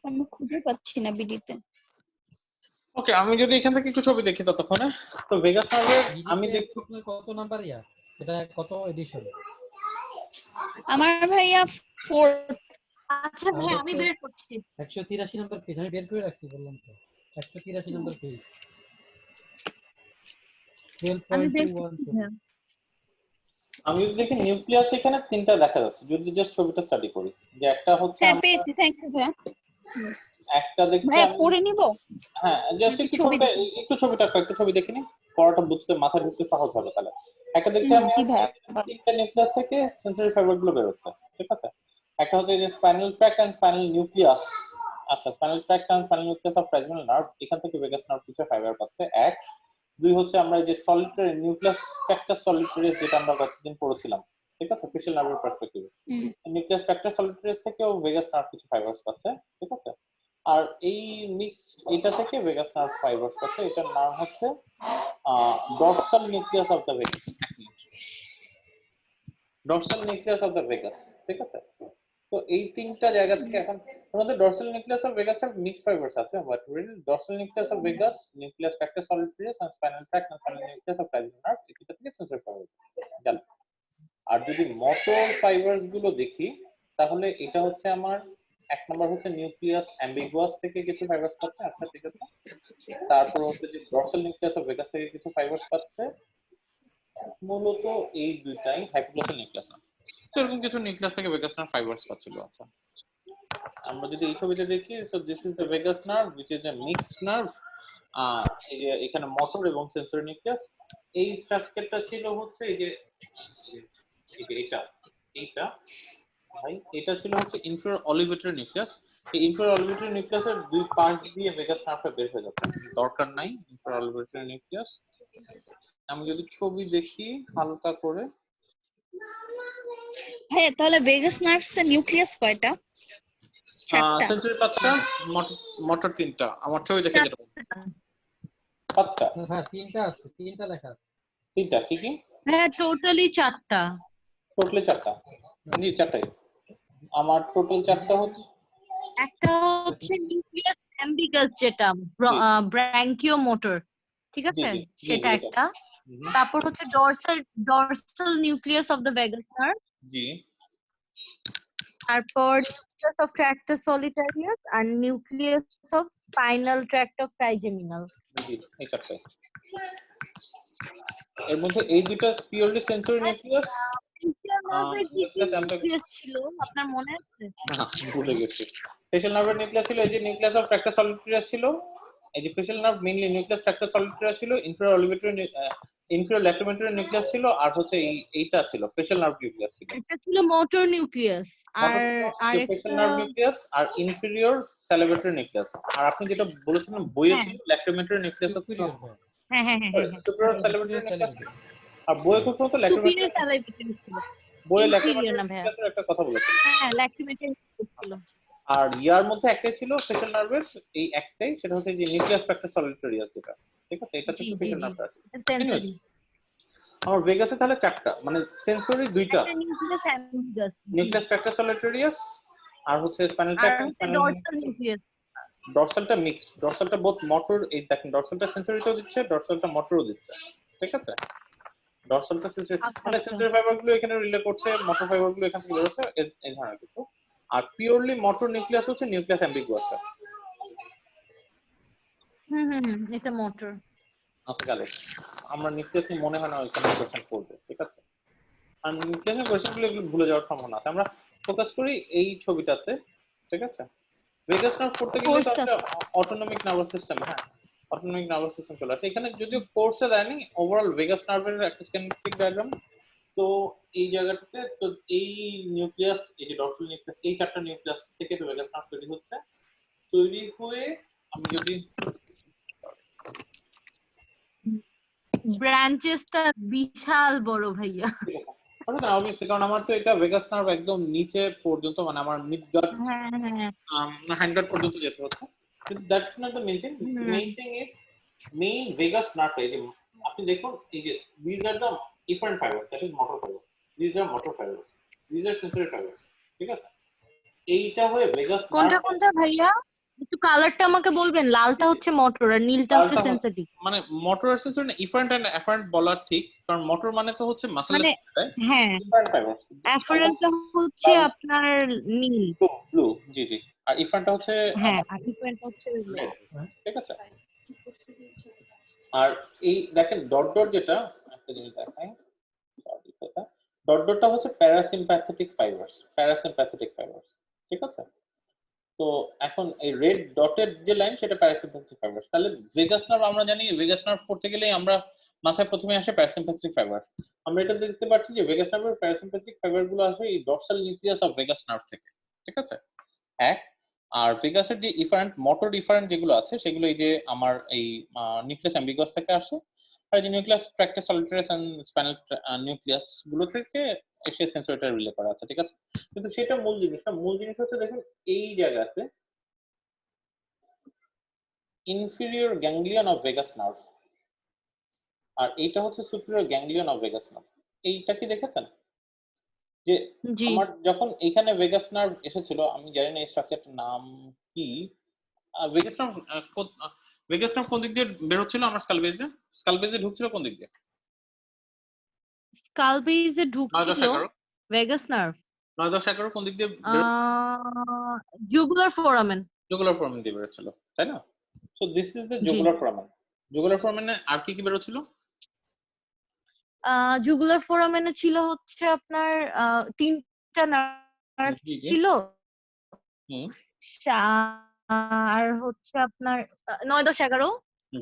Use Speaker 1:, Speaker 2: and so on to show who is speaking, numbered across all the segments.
Speaker 1: আমি খুঁজে পাচ্ছি না বিডিতে।
Speaker 2: ওকে, আমি যদি এখান থেকে একটু ছবি দেখি ততক্ষণে, তো ভেগাস নার্ভের আমি দেখছি
Speaker 3: কত নাম্বার ইয়া, এটা কত এডিশন?
Speaker 1: আমার ভাইয়া 4।
Speaker 4: আচ্ছা ভাই আমি বের করছি
Speaker 3: 183 নাম্বার পেজ, আমি বের করে রাখছি, বললাম তো 183 নাম্বার পেজ।
Speaker 1: আমি বের
Speaker 3: 12.21
Speaker 1: করছি।
Speaker 2: আমি যদি দেখি নিউক্লিয়াস এখানে তিনটা দেখা যাচ্ছে, যদি জাস্ট ছবিটা স্টাডি করি, যে একটা হচ্ছে
Speaker 1: হ্যাঁ পেয়েছি, থ্যাংক ইউ ভাইয়া।
Speaker 2: একটা দেখছি
Speaker 1: ভাইয়া
Speaker 2: আমি,
Speaker 1: পড়ে নিব।
Speaker 2: হ্যাঁ জাস্ট একটু
Speaker 1: ছবি
Speaker 2: ছবিটা, একটু ছবিটা একটু ছবি দেখি নি, পড়াটা বুঝতে মাথায় ঢুকতে সহজ হবে। তাহলে একটা দেখছি আমি
Speaker 1: জি ভাইয়া।
Speaker 2: তিনটা নিউক্লিয়াস থেকে সেন্সরি ফাইবার গুলো বের হচ্ছে, ঠিক আছে? একটা হচ্ছে যে spinal tract and spinal nucleus. আচ্ছা, spinal tract and spinal nucleus of trigeminal nerve, এখান থেকে ভেগাস নার্ভ কিছু ফাইবার পাচ্ছে। এক, দুই হচ্ছে আমরা যে সলিটারি নিউক্লিয়াস স্ট্রাকচার সলিটারিস, যেটা আমরা গতদিন পড়েছিলাম, ঠিক আছে, ফেশিয়াল নার্ভের পার্সপেক্টিভে, নিউক্লিয়াস স্ট্রাকচার সলিটারিস থেকেও ভেগাস নার্ভ কিছু ফাইবারস পাচ্ছে, ঠিক আছে? আর এই মিক্স এটা থেকে ভেগাস নার্ভ ফাইবারস পাচ্ছে, এটার নাম হচ্ছে dorsal nucleus of the vagus. Dorsal nucleus of the vagus, ঠিক আছে? তো এই তিনটা জায়গা থেকে এখন আমাদের ডরসাল নিউক্লিয়াস অফ ভেগাস এর মিক্স ফাইবারস আছে, but real dorsal nucleus of vagus, nucleus structure solitarius and spinal tract and spinal nucleus of trigeminal nerve, এটা থেকে সেন্সরি ফাইবার গেল। আর যদি মোটর ফাইবারস গুলো দেখি, তাহলে এটা হচ্ছে আমার এক নম্বর হচ্ছে নিউক্লিয়াস অ্যাম্বিগুয়াস থেকে কিছু ফাইবারস পাচ্ছে, আচ্ছা ঠিক আছে। তারপর হচ্ছে যে ডরসাল নিউক্লিয়াস অফ ভেগাস থেকে কিছু ফাইবারস পাচ্ছে, মূলত এই দুইটাই হাইপোগ্লোসাল নিউক্লিয়াস না, তো এরকম কিছু নিউক্লিয়াস থেকে ভেগাস নার্ভ ফাইবারস পাচ্ছিল। আচ্ছা, আমরা যদি এই ছবিতে দেখি, so this is the vagus nerve which is a mixed nerve, এই যে এখানে মোটর এবং সেন্সরি নিউক্লিয়াস। এই স্ট্রাকচারটা ছিল হচ্ছে এই যে এটা এইটা ভাই, এটা ছিল হচ্ছে ইনফেরিয়র অলিভেটরি নিউক্লিয়াস। এই ইনফেরিয়র অলিভেটরি নিউক্লিয়াসের দুই পাশ দিয়ে ভেগাস নার্ভটা বের হয়ে যাচ্ছে, দরকার নাই ইনফেরিয়র অলিভেটরি নিউক্লিয়াস। আমি যদি ছবি দেখি হালকা করে,
Speaker 1: হ্যাঁ তাহলে ভেগাস নার্ভস এর নিউক্লিয়াস কয়টা? 4টা।
Speaker 2: সেন্সরি 5টা, মোটর 3টা। আমার ছবি দেখে যেটা 5টা,
Speaker 3: হ্যাঁ তিনটা আছে, তিনটা লেখা আছে।
Speaker 2: 3টা কি কি?
Speaker 4: হ্যাঁ টোটালি 4টা।
Speaker 2: টোটালি 4টা, জি 4টাই আমার টোটাল 4টা হচ্ছে।
Speaker 4: একটা হচ্ছে নিউক্লিয়াস অ্যাম্বিগাস, যেটা ব্রাঙ্কিও মোটর, ঠিক
Speaker 2: জি
Speaker 4: আছে,
Speaker 2: জি জি
Speaker 4: সেটা
Speaker 2: জি,
Speaker 4: একটা। তারপর হচ্ছে dorsal nucleus of the vagus nerve,
Speaker 2: জি
Speaker 4: তারপর নিউক্লিয়াস অফ ট্র্যাক্টাস সলিটারিয়াস আর nucleus of spinal tract of trigeminal.
Speaker 2: জি, এই 4টাই। এর মধ্যে এই দুটো purely sensory nucleus, nucleus
Speaker 4: nucleus ছিল আপনার মনে আছে?
Speaker 2: না ভুলে গেছি। ফেশিয়াল নার্ভের নিউক্লিয়াস ছিল এই যে নিউক্লিয়াস অফ ট্রাক্টাস সলিটারিয়াস ছিল, এই যে ফেশিয়াল নার্ভ মেইনলি নিউক্লিয়াস ট্রাক্টাস সলিটারিয়াস ছিল, ইনফেরিয়র অলিভেটরি ইনফেরিয়র ল্যাক্রিমেটরি নিউক্লিয়াস ছিল, আর হচ্ছে এইটা ছিল ফেশিয়াল নার্ভ নিউক্লিয়াস ছিল।
Speaker 4: এটা ছিল মোটর নিউক্লিয়াস, আর
Speaker 2: ফেশিয়াল নার্ভ নিউক্লিয়াস আর ইনফেরিয়র স্যালিভেটরি নিউক্লিয়াস। আর আপনি যেটা বলেছিলেন বইয়ে ছিল ল্যাক্রিমেটরি নিউক্লিয়াস অফ
Speaker 4: হ্যাঁ হ্যাঁ হ্যাঁ হ্যাঁ
Speaker 2: সুপিরিয়র স্যালিভেটরি নিউক্লিয়াস, আর বইয়ে খুব সম্ভবত ল্যাক্রিমেটরি,
Speaker 4: সুপিরিয়র স্যালাইভেটরি ছিল,
Speaker 2: বইয়ে
Speaker 4: ইনফেরিয়র
Speaker 2: ল্যাক্রিমেটরি
Speaker 4: না ভাইয়া।
Speaker 2: নিউক্লিয়াসের একটা কথা বলেছিল।
Speaker 4: হ্যাঁ ল্যাক্রিমেটরি ছিল।
Speaker 2: আর ইয়ার মধ্যে একটাই ছিল ফেশিয়াল নার্ভের, এই একটাই, সেটা হচ্ছে যে নিউক্লিয়াস ফ্যাক্টর সলিটারিয়াস যেটা, ঠিক আছে, এটা থেকে ফেশিয়াল নার্ভ আছে।
Speaker 4: সেন্সরি
Speaker 2: আমার ভেগাসে তাহলে 4টা, মানে সেন্সরি 2টা,
Speaker 4: একটা nucleus ambiguus,
Speaker 2: nucleus factor solitarius আর হচ্ছে স্পাইনাল
Speaker 4: আর
Speaker 2: ট্র্যাক্ট,
Speaker 4: হচ্ছে ডরসাল নিউক্লিয়াস।
Speaker 2: ডরসালটা মিক্সড, ডরসালটা বোথ মোটর, এই দেখেন ডরসালটা সেন্সরিতেও দিচ্ছে, ডরসালটা মোটরও দিচ্ছে, ঠিক আছে? ডরসালটা সেন্সরি, মানে সেন্সরি ফাইবার গুলো এখানে রিলে করছে, মোটর ফাইবার গুলো এখান থেকে বের হচ্ছে, এই ধরনের কিছু। আর পিওরলি মোটর নিউক্লিয়াস হচ্ছে নিউক্লিয়াস অ্যাম্বিগুয়াসটা।
Speaker 4: এটা মোটর।
Speaker 2: আচ্ছা গেল, আমরা নিউক্লিয়াস নিয়ে মনে হয় না ওইখানে কোশ্চেন করবে, ঠিক আছে? আর নিউক্লিয়াসের কোশ্চেন গুলো এগুলো ভুলে যাওয়ার সম্ভাবনা আছে। আমরা ফোকাস করি এই ছবিটাতে, ঠিক আছে? ভেগাস নার্ভ করতে গেলে তো একটা অটোনমিক নার্ভাস সিস্টেম, হ্যাঁ অটোনমিক নার্ভাস সিস্টেম চলে আসে এখানে, যদিও কোর্সে দেয়নি। ওভারঅল ভেগাস নার্ভের একটা স্কিনেমেটিক ডায়াগ্রাম। তো এই জায়গাটাতে তো এই নিউক্লিয়াস, এই যে ডরসাল নিউক্লিয়াস, এই 4টা নিউক্লিয়াস থেকে তো ভেগাস নার্ভ তৈরি হচ্ছে। তৈরি হয়ে আমি যদি
Speaker 4: ব্রাঞ্চেসটা বিশাল বড় ভাইয়া।
Speaker 2: কারণ আমার তো এটা ভেগাস নার্ভ একদম নিচে পর্যন্ত, মানে আমার মিড গাট, হ্যান্ড গাট পর্যন্ত যেতে হচ্ছে। কিন্তু that's not the main thing. Main thing is main vagus nerve, এই যে আপনি দেখুন, এই যে these are the efferent fibers, that is motor fibers, these are motor fibers, these are sensory fibers, ঠিক আছে? এইটা হয়ে ভেগাস
Speaker 4: কোনটা
Speaker 2: নার্ভ,
Speaker 4: কোনটা ভাইয়া? একটু কালারটা আমাকে বলবেন। লালটা হচ্ছে মোটর আর নীলটা হচ্ছে
Speaker 2: লালটা
Speaker 4: সেন্সিটিভ।
Speaker 2: মানে মোটর আর সেন্সর না, ইফারেন্ট এন্ড অ্যাফারেন্ট বলা ঠিক, কারণ মোটর মানে তো হচ্ছে মাসেলের
Speaker 4: মানে
Speaker 2: সাথে,
Speaker 4: হ্যাঁ,
Speaker 2: ইফারেন্ট ফাইবারস
Speaker 4: অ্যাফারেন্টটা হচ্ছে আপনার নীল।
Speaker 2: ব্লু ব্লু, জি জি, আর ইফারেন্টটা হচ্ছে
Speaker 4: হ্যাঁ,
Speaker 2: আমার
Speaker 4: আর ইফারেন্টটা হচ্ছে
Speaker 2: রেড, ঠিক আছে। আর এই দেখেন ডট ডট যেটা, একটা জিনিস দেখাই, সরি কথা, ডট ডটটা হচ্ছে প্যারাসিম্প্যাথেটিক ফাইবারস, প্যারাসিম্প্যাথেটিক ফাইবারস, ঠিক আছে। তো এখন এই রেড ডটের যে লাইন সেটা প্যারাসিম্প্যাথেটিক ফাইবারস। তাহলে ভেগাস নার্ভ আমরা জানি, ভেগাস নার্ভ পড়তে গেলেই আমরা মাথায় প্রথমে আসে প্যারাসিম্প্যাথেটিক ফাইবার। আমরা এটা দেখতে পাচ্ছি যে ভেগাস নার্ভের প্যারাসিম্প্যাথেটিক ফাইবার গুলো আসে এই dorsal nucleus of vagus nerve থেকে, ঠিক আছে। এক, আর ভেগাসের যে ইফারেন্ট মোটর ইফারেন্ট যেগুলো আছে সেগুলো এই যে আমার এই নিউক্লিয়াস অ্যাম্বিগাস থেকে আসে, আর যে নিউক্লিয়াস ট্র্যাক্টাস সলিটারিয়াস এন্ড স্পাইনাল নিউক্লিয়াস গুলো থেকে এসে সেন্সরিটা রিলে করা আছে, ঠিক আছে। কিন্তু সেটা মূল জিনিস না, মূল জিনিস হচ্ছে দেখুন এই জায়গাতে inferior ganglion of vagus nerve, আর এইটা হচ্ছে superior ganglion of vagus nerve. এইটা কি দেখেছেন যে
Speaker 4: জি।
Speaker 2: আমার যখন এখানে ভেগাস নার্ভ এসেছিল, আমি জানি না এই স্ট্রাকচারটার নাম কি, ভেগাস নার্ভ ভেগাস নার্ভ কোন দিক দিয়ে বের হচ্ছিল আমার স্কাল বেজে ঢুকছিল কোন দিক দিয়ে?
Speaker 4: স্কাল বেজে
Speaker 2: 9 10
Speaker 4: ঢুকছিল
Speaker 2: 11,
Speaker 4: ভেগাস নার্ভ
Speaker 2: 9 10 11 কোন দিক দিয়ে বের?
Speaker 4: Jugular foramen.
Speaker 2: জুগুলার ফোরামেন দিয়ে বের হচ্ছিল, তাই না? সো দিস ইজ দ্য
Speaker 4: জি।
Speaker 2: Jugular foramen. জুগুলার ফোরামেনে আর কি কি বের হচ্ছিল?
Speaker 4: জুগুলার ফোরামেনে ছিল হচ্ছে আপনার তিনটা নার্ভ
Speaker 2: জি জি,
Speaker 4: ছিল,
Speaker 2: হুম,
Speaker 4: আর হচ্ছে আপনার 9 10 11।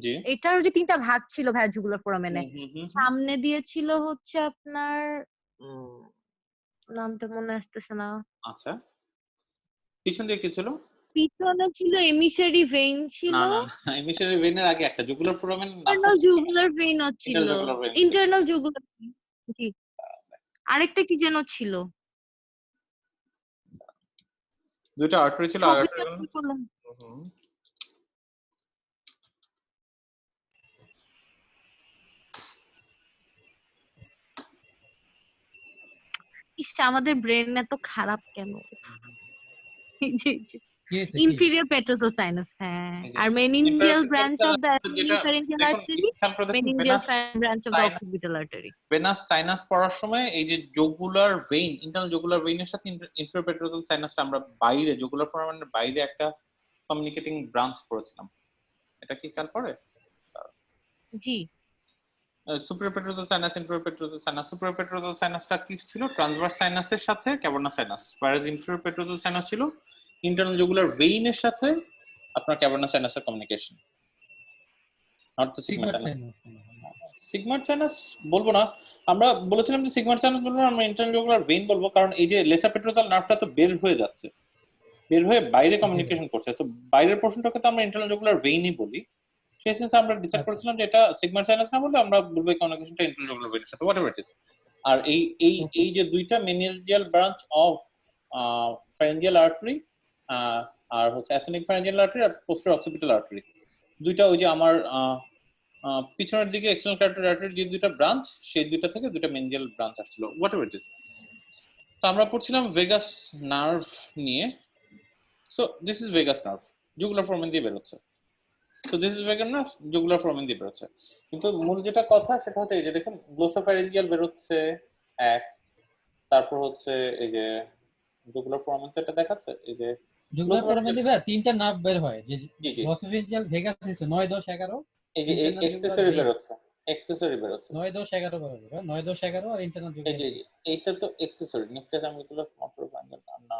Speaker 2: জি,
Speaker 4: এটার যে তিনটা ভাগ ছিল ভাইয়া জুগুলার ফোরামেনে,
Speaker 2: হুম হুম হুম হুম,
Speaker 4: সামনে দিয়ে ছিল হচ্ছে আপনার নামটা মনে আসতেছে না।
Speaker 2: আচ্ছা, পিছন দিয়ে কি ছিল?
Speaker 4: পিছনে ছিল এমিসারি ভেইন ছিল,
Speaker 2: না না না, এমিশনারি ভেনের আগে একটা জুগুলার ফোরামেন নামটা
Speaker 4: ইন্টারনাল জুগুলার ভেইনও ছিল।
Speaker 2: ইন্টারনাল জুগুলার ভেন ছিল।
Speaker 4: ইন্টারনাল জুগুলার ভেইন, জি। আরেকটা কি যেন ছিল,
Speaker 2: দুইটা আর্টারি ছিল,
Speaker 4: ছবিটা
Speaker 2: আর্টারি,
Speaker 4: কি করলাম। ইস, আমাদের ব্রেন এত খারাপ কেন? এই যে
Speaker 3: কি হয়েছে কি?
Speaker 4: ইনফিরিয়র পেট্রোসাইনাস, হ্যাঁ,
Speaker 2: এই যে
Speaker 4: আর মেনিনজিয়াল ব্রাঞ্চ অফ দ্য
Speaker 2: যেটা
Speaker 4: ফ্যারিঞ্জিয়াল
Speaker 2: দেখুন
Speaker 4: আর্টারি,
Speaker 2: খেয়াল করে দেখুন
Speaker 4: meningeal
Speaker 2: venous
Speaker 4: branch of the
Speaker 2: sinus,
Speaker 4: occipital artery.
Speaker 2: Venous sinus পড়ার সময় এই যে জুগুলার ভেইন, ইন্টারনাল জুগুলার ভেইনের সাথে ইনফিরিয়র পেট্রোসাল সাইনাসটা আমরা বাইরে জুগুলার ফোরামেনের বাইরে একটা কমিউনিকেটিং ব্রাঞ্চ পড়েছিলাম, এটা কি খেয়াল করে?
Speaker 4: জি।
Speaker 2: Superior petrosal sinus, inferior petrosal sinus. Superior petrosal সাইনাসটা কি ছিল? ট্রান্সভার্স সাইনাসের সাথে cavernous sinus, whereas inferior petrosal sinus ছিল ইন্টারনাল জুগুলার ভেইনের সাথে আপনার ক্যাভার্নাস সাইনাসের communication, not the sigmoid
Speaker 3: sigmoid
Speaker 2: sinus.
Speaker 3: Sinus.
Speaker 2: Sigmoid sinus বলবো না, আমরা বলেছিলাম যে সিগমার সাইনাস বলবো না, আমরা ইন্টারনাল জুগুলার ভেইন বলবো, কারণ এই যে লেসার পেট্রোসাল নার্ভটা তো বের হয়ে যাচ্ছে, বের হয়ে বাইরে কমিউনিকেশন করছে, তো বাইরের পোর্শনটাকে তো আমরা ইন্টারনাল জুগুলার ভেইনই বলি। সেই সেন্সে আমরা ডিসাইড
Speaker 3: আচ্ছা,
Speaker 2: করেছিলাম যে এটা সিগমার সাইনাস না বলে আমরা বলবো এই কমিউনিকেশনটা ইন্টারনাল জুগুলার ভেইনের সাথে, হোয়াটএভার ইট ইজ। আর এই এই
Speaker 3: ওকে।
Speaker 2: এই যে দুইটা meningeal branch of pharyngeal artery, আর হচ্ছে অ্যাসেনিক ফ্যারিঞ্জিয়াল আর্টারি আর পোস্টেরিয়র অক্সিপিটাল আর্টারি, দুইটা ওই যে আমার পিছনের দিকে এক্সটার্নাল ক্যারোটিড আর্টারি যে দুইটা ব্রাঞ্চ, সেই দুইটা থেকে দুইটা মেনিনজিয়াল ব্রাঞ্চ আসছিল, হোয়াটএভার ইট ইজ। তো আমরা পড়ছিলাম ভেগাস নার্ভ নিয়ে। So this is vagus nerve, jugular foramen দিয়ে বের হচ্ছে। So this is vagus nerve, jugular foramen দিয়ে বের হচ্ছে। কিন্তু মূল যেটা কথা সেটা হচ্ছে এই যে দেখুন গ্লোসোফ্যারিঞ্জিয়াল বের হচ্ছে এক, তারপর হচ্ছে এই যে জুগুলার ফোরামেন এটা দেখাচ্ছে, এই যে
Speaker 3: জুগুলার ফোরামেন
Speaker 2: গ্লোসোফ্যারিঞ্জিয়াল,
Speaker 3: দিবে তিনটা নার্ভ বের হয়, যে
Speaker 2: জি জি,
Speaker 3: গ্লসোফেঞ্জিয়াল ভেগাস আছে 9 10 11,
Speaker 2: এই যে
Speaker 3: ইন্টারনাল জুগুলার
Speaker 2: এক্সেসরি
Speaker 3: ভেইন
Speaker 2: বের হচ্ছে, এক্সেসরি বের হচ্ছে,
Speaker 3: 9 10 11 বের হবে, 9 10 11 আর ইন্টারনাল
Speaker 2: এই
Speaker 3: জুগুলার
Speaker 2: যে
Speaker 3: ভেইন।
Speaker 2: এইটা তো এক্সেসরি নিউক্লিয়াস অ্যামিকুলাস মোটর ভাঙ্গেল না,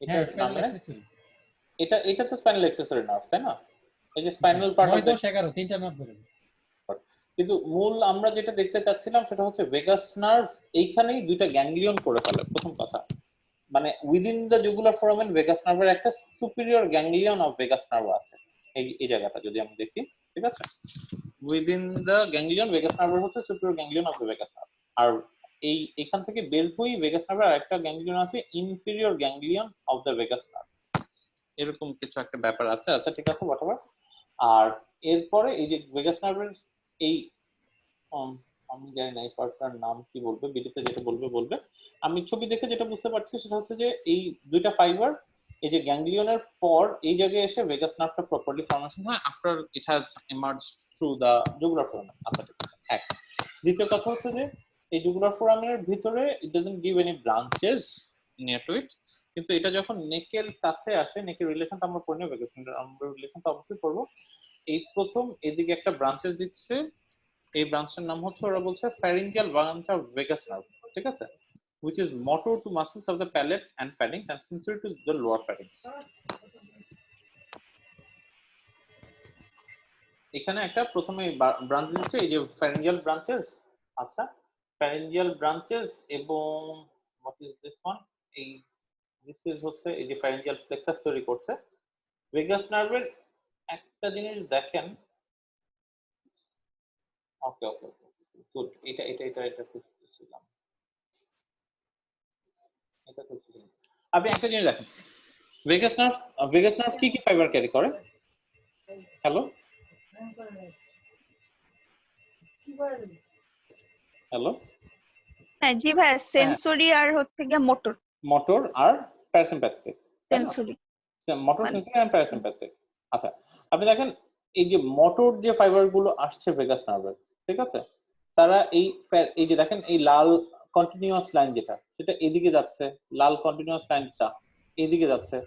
Speaker 3: হ্যাঁ,
Speaker 2: এটার
Speaker 3: স্পাইনাল
Speaker 2: নামে
Speaker 3: অ্যাক্সেসরি।
Speaker 2: এটা এটা তো স্পাইনাল এক্সেসরি নার্ভ, তাই না? এই যে স্পাইনাল পার্ট
Speaker 3: 9
Speaker 2: অফ দ্য,
Speaker 3: 10 11 তিনটা নার্ভ বের হবে।
Speaker 2: কিন্তু মূল আমরা যেটা দেখতে চাচ্ছিলাম সেটা হচ্ছে ভেগাস নার্ভ এইখানেই দুইটা গ্যাংলিয়ন করে ফেলে, প্রথম কথা। মানে within the jugular foramen vagus নার্ভের একটা superior ganglion of vagus nerve আছে, এই এই জায়গাটা যদি আমরা দেখি, ঠিক আছে। উইদিন দ্য গ্যাংলিয়ন ভেগাস নার্ভের হচ্ছে superior ganglion of the vagus nerve, আর এই এখান থেকে বের হয়ে ভেগাস নার্ভের আরেকটা গ্যাংলিয়ন আছে inferior ganglion of the vagus nerve, এরকম কিছু একটা ব্যাপার আছে। আচ্ছা ঠিক আছে, হোয়াটএভার। আর এরপরে এই যে ভেগাস নার্ভের এই আমি জানি না এই পার্টটার নাম কি বলবে, বিডিতে যেটা বলবে বলবে। আমি ছবি দেখে যেটা বুঝতে পারছি সেটা হচ্ছে যে এই দুইটা ফাইবার এই যে গ্যাংলিয়নের পর এই জায়গায় এসে ভেগাস নার্ভটা প্রপারলি ফর্মেশন হয় after it has emerge through the jugular foramen. আচ্ছা ঠিক আছে। এক দ্বিতীয় কথা হচ্ছে যে এই জুগুলার ফোরামেনের ভিতরে it doesn't give any branches near to it, কিন্তু এটা যখন নেকের কাছে আসে, নেকের রিলেশনটা আমরা পড়ে নেব, আমরা রিলেশনটা অবশ্যই পড়বো। এই প্রথম এদিকে একটা ব্রাঞ্চেস দিচ্ছে, এই ব্রাঞ্চের নাম হচ্ছে ওরা বলছে pharyngeal branch of vagus nerve, ঠিক আছে, which is motor to muscles of the palate and pharynx and sensory to the lower pharynx. এখানে একটা প্রথমে ব্রাঞ্চ দিচ্ছে এই যে pharyngeal branches। আচ্ছা pharyngeal branches এবং what is this one, এই this is হচ্ছে এই যে pharyngeal plexus তৈরি করছে। ভেগাস নার্ভের একটা জিনিস দেখেন, ওকে ওকে গুড, এটা এটা এটা এটা খুঁজছিলাম, এটা খুঁজছিলাম। আপনি একটা জিনিস দেখেন, ভেগাস নার্ভ কি কি ফাইবার ক্যারি করে? হ্যালো হ্যালো,
Speaker 1: হ্যাঁ জি ভাই, সেন্সরি আর হচ্ছে গিয়ে মোটর।
Speaker 2: মোটর আর প্যারাসিম্প্যাথেটিক,
Speaker 1: সেন্সরি
Speaker 2: মোটর সেন্সরি আর প্যারাসিম্প্যাথেটিক। আচ্ছা আপনি দেখেন এই যে মোটর যে ফাইবার গুলো আসছে ভেগাস নার্ভের, ঠিক আছে, তারা এই যে দেখেন এই লাল কন্টিনিউয়াস লাইন যেটা সেটা এদিকে যাচ্ছে, লাল কন্টিনিউয়াস লাইনটা এইদিকে যাচ্ছে,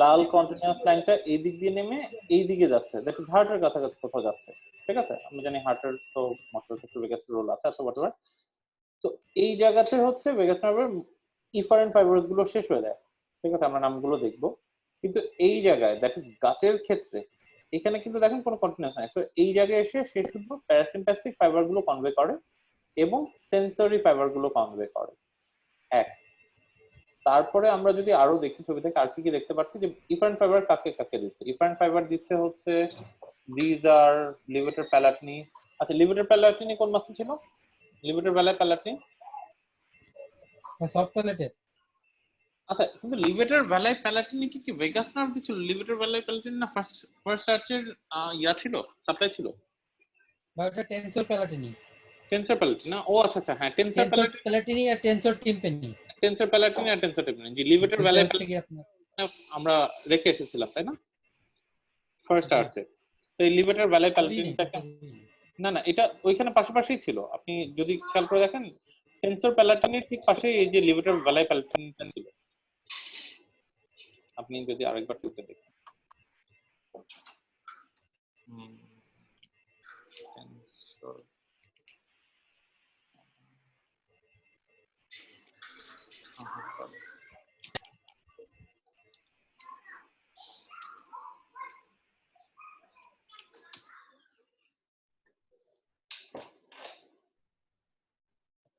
Speaker 2: লাল কন্টিনিউয়াস লাইনটা এই দিক দিয়ে নেমে এই দিকে যাচ্ছে, দ্যাট ইজ হার্টের কাছাকাছি কোথাও যাচ্ছে, ঠিক আছে। আমি জানি হার্টের তো মোটর ক্ষেত্রে ভেগাস রোল আছে, সো হোয়াটএভার। তো এই জায়গাতে হচ্ছে ভেগাস নার্ভের ইফারেন্ট ফাইবারস গুলো শেষ হয়ে যায়, ঠিক আছে, আমরা নামগুলো দেখবো। কিন্তু এই জায়গায় দ্যাট ইজ গাটের ক্ষেত্রে এখানে কিন্তু দেখেন কোনো কন্টিনিউয়াস নাই, সো এই জায়গায় এসে সে শুধু প্যারাসিম্প্যাথিক ফাইবার গুলো কনভে করে এবং সেন্সরি ফাইবার গুলো কনভে করে। এক তারপরে আমরা যদি আরো দেখি ছবি থেকে আর কি দেখতে পাচ্ছি যে ইফারেন্ট ফাইবার কাকে কাকে দিচ্ছে। ইফারেন্ট ফাইবার দিচ্ছে হচ্ছে দিজ আর লিভেটর প্যালাটিনি। আচ্ছা লিভেটর প্যালাটিনি কোন মাসল ছিল? লিভেটর ভ্যালাই প্যালাটিনি
Speaker 3: সফট প্যালেটের।
Speaker 2: আচ্ছা কিন্তু লিভেটর ভ্যালাই প্যালাটিনি কি ভেগাস নার্ভ দিছিল? লিভেটর ভ্যালাই প্যালাটিনি না ফার্স্ট আর্চের ইয়া ছিল, সাপ্লাই ছিল?
Speaker 3: বা ওটা টেনসর প্যালাটিনি।
Speaker 2: টেনসর প্যালাটিনি না? ও আচ্ছা আচ্ছা হ্যাঁ টেনসর
Speaker 3: প্যালাটিনি আর টেনসর টিম্পানি।
Speaker 2: টেনসর প্যালাটিনি আর টেনসর টিম্পানি, জি লিভেটর ভ্যালাই প্যালাটিনি আমরা রেখে এসেছিলাম তাই না ফার্স্ট আর্চে। তো এই লিভেটর ভ্যালাই প্যালাটিনিটাকে না না এটা ওইখানে পাশাপাশিই ছিল, আপনি যদি খেয়াল করে দেখেন টেনসর প্যালাটিনির ঠিক পাশে এই যে লিভেটর ভ্যালাই প্যালাটিনিটা ছিল, আপনি যদি আরেকবার টুকে দেখেন।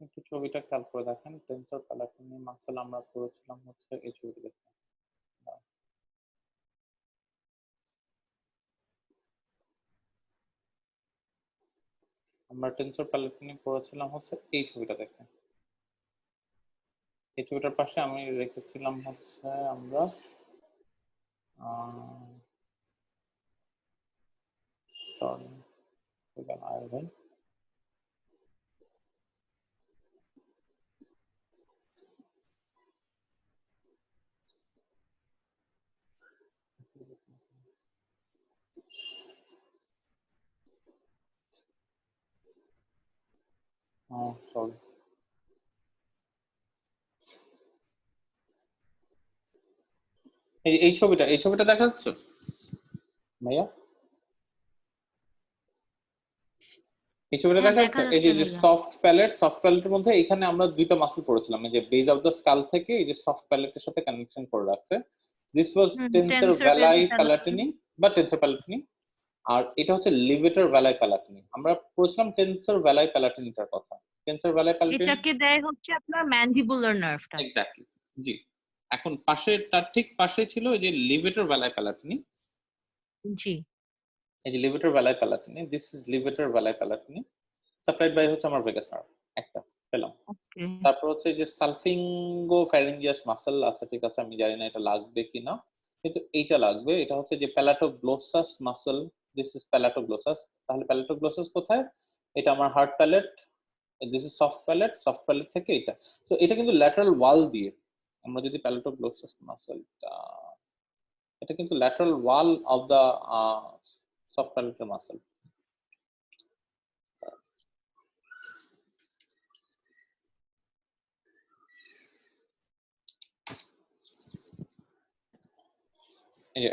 Speaker 2: একটু ছবিটা খেয়াল করে দেখেন, টেনসর প্যালাটিনি মাসল আমরা করেছিলাম হচ্ছে এই ছবিটা দেখেন। আমরা টেনসর প্যালাটিনি করেছিলাম হচ্ছে এই ছবিটা দেখেন, এই ছবিটার পাশে আমি রেখেছিলাম হচ্ছে আমরা সরি ভাই সরি এই ছবিটা দেখা যাচ্ছে ভাইয়া? এই ছবিটা দেখা যাচ্ছে? এই যে সফট প্যালেটের মধ্যে এখানে আমরা দুইটা মাসল পড়েছিলাম, এই যে বেজ অফ দ্য স্কাল থেকে এই যে সফট প্যালেটের সাথে কানেকশন করে রাখছে। দিস ওয়াজ টেনসর ভ্যালাই প্যালাটিনি বা টেনসর প্যালাটিনি, আর এটা হচ্ছে লিভেটর ভ্যালাই প্যালাটিনি। আমরা পড়েছিলাম টেনসর ভ্যালাই প্যালাটিনিটার কথা। টেনসর ভ্যালাই প্যালাটিনি
Speaker 4: এটাকে দেয় হচ্ছে আপনার ম্যান্ডিবুলার নার্ভটা।
Speaker 2: এক্স্যাক্টলি জি। এখন পাশের তার ঠিক পাশে ছিল এই যে লিভেটর ভ্যালাই প্যালাটিনি।
Speaker 4: জি
Speaker 2: এই যে levator veli palatini, this is levator veli palatini supplied by হচ্ছে আমার ভেগাস নার্ভ একটা পেলাম। তারপর হচ্ছে যে সালফিঙ্গো ফ্যারিঞ্জিয়াস মাসল, আচ্ছা ঠিক আছে আমি জানি না এটা লাগবে কিনা, কিন্তু এইটা লাগবে, এটা হচ্ছে যে palatoglossus muscle, this is palatoglossus. তাহলে প্যালাটোগ্লোসাস কোথায়? এটা আমার hard palate this is soft palate থেকে এটা। সো এটা কিন্তু ল্যাটারাল ওয়াল দিয়ে, আমরা যদি প্যালেটোগ্লোসাস মাসলটা, এটা কিন্তু lateral wall of the soft প্যালেটের মাসল। এই যে